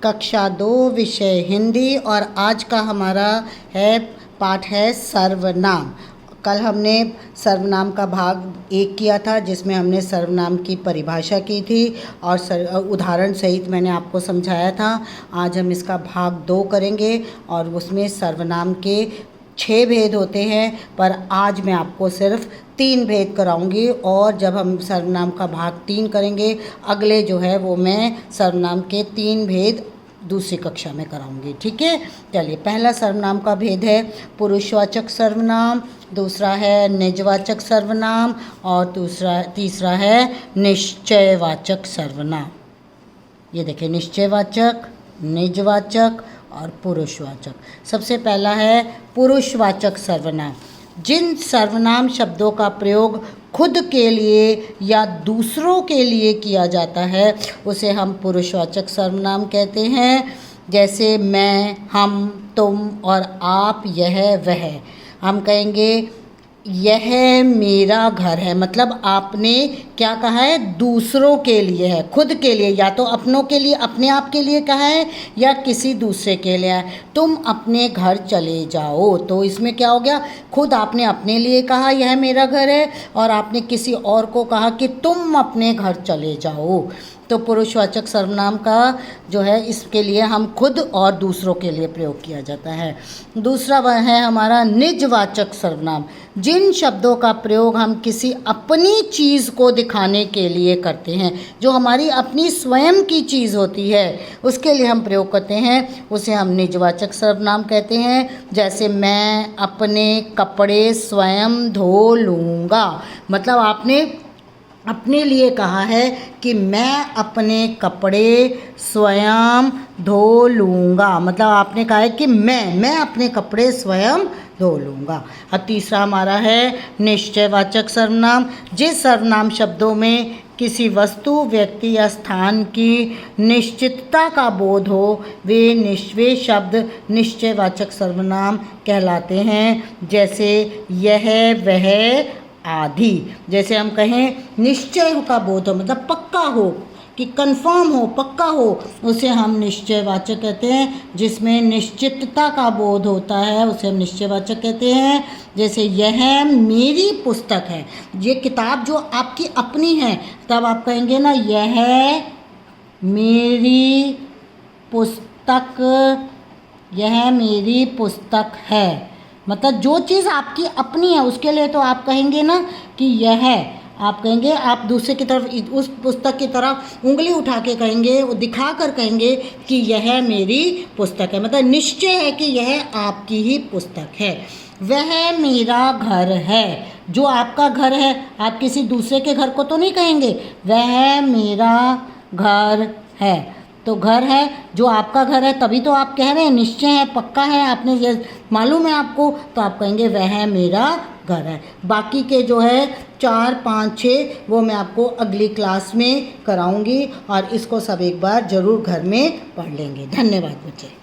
कक्षा 2 विषय हिंदी और आज का हमारा पाठ है सर्वनाम। कल हमने सर्वनाम का भाग 1 किया था जिसमें हमने सर्वनाम की परिभाषा की थी और उदाहरण सहित मैंने आपको समझाया था। आज हम इसका भाग 2 करेंगे और उसमें सर्वनाम के 6 भेद होते हैं, पर आज मैं आपको सिर्फ 3 भेद कराऊंगी और जब हम सर्वनाम का भाग 3 करेंगे, अगले जो है वो मैं सर्वनाम के 3 भेद दूसरी कक्षा में कराऊंगी। ठीक है, चलिए। पहला सर्वनाम का भेद है पुरुषवाचक सर्वनाम, दूसरा है निजवाचक सर्वनाम और तीसरा है निश्चयवाचक सर्वनाम। ये देखिए, निश्चयवाचक, निजवाचक और पुरुषवाचक। सबसे पहला है पुरुषवाचक सर्वनाम। जिन सर्वनाम शब्दों का प्रयोग खुद के लिए या दूसरों के लिए किया जाता है उसे हम पुरुषवाचक सर्वनाम कहते हैं। जैसे मैं, हम, तुम और आप, यह, वह। हम कहेंगे यह मेरा घर है, मतलब आपने क्या कहा है, दूसरों के लिए है, खुद के लिए, या तो अपनों के लिए, अपने आप के लिए कहा है या किसी दूसरे के लिए है। तुम अपने घर चले जाओ, तो इसमें क्या हो गया, खुद आपने अपने लिए कहा यह मेरा घर है और आपने किसी और को कहा कि तुम अपने घर चले जाओ। तो पुरुषवाचक सर्वनाम का जो है, इसके लिए हम खुद और दूसरों के लिए प्रयोग किया जाता है। दूसरा वह है हमारा निजवाचक सर्वनाम। जिन शब्दों का प्रयोग हम किसी अपनी चीज़ को दिखाने के लिए करते हैं, जो हमारी अपनी स्वयं की चीज़ होती है, उसके लिए हम प्रयोग करते हैं, उसे हम निजवाचक सर्वनाम कहते हैं। जैसे मैं अपने कपड़े स्वयं धो लूँगा, मतलब आपने अपने लिए कहा है कि मैं अपने कपड़े स्वयं धो लूँगा, मतलब आपने कहा है कि मैं अपने कपड़े स्वयं धो लूँगा। अब तीसरा हमारा है निश्चयवाचक सर्वनाम। जिस सर्वनाम शब्दों में किसी वस्तु, व्यक्ति या स्थान की निश्चितता का बोध हो वे शब्द निश्चयवाचक सर्वनाम कहलाते हैं। जैसे यह, वह आदि। जैसे हम कहें निश्चय का बोध हो, मतलब पक्का हो, कि कंफर्म हो, पक्का हो, उसे हम निश्चयवाचक कहते हैं। जिसमें निश्चितता का बोध होता है उसे हम निश्चयवाचक कहते हैं। जैसे यह मेरी पुस्तक है, ये किताब जो आपकी अपनी है, तब आप कहेंगे ना यह मेरी पुस्तक, यह मेरी पुस्तक है, मतलब जो चीज़ आपकी अपनी है उसके लिए तो आप कहेंगे ना कि यह, आप कहेंगे, आप दूसरे की तरफ, उस पुस्तक की तरफ उंगली उठा के कहेंगे, वो दिखा कर कहेंगे कि यह मेरी पुस्तक है, मतलब निश्चय है कि यह आपकी ही पुस्तक है। वह मेरा घर है, जो आपका घर है, आप किसी दूसरे के घर को तो नहीं कहेंगे वह मेरा घर है। तो घर है, जो आपका घर है, तभी तो आप कह रहे हैं, निश्चय है, पक्का है, आपने ये मालूम है आपको, तो आप कहेंगे वह मेरा घर है। बाकी के जो है 4, 5, 6 वो मैं आपको अगली क्लास में कराऊंगी और इसको सब एक बार ज़रूर घर में पढ़ लेंगे। धन्यवाद बच्चे।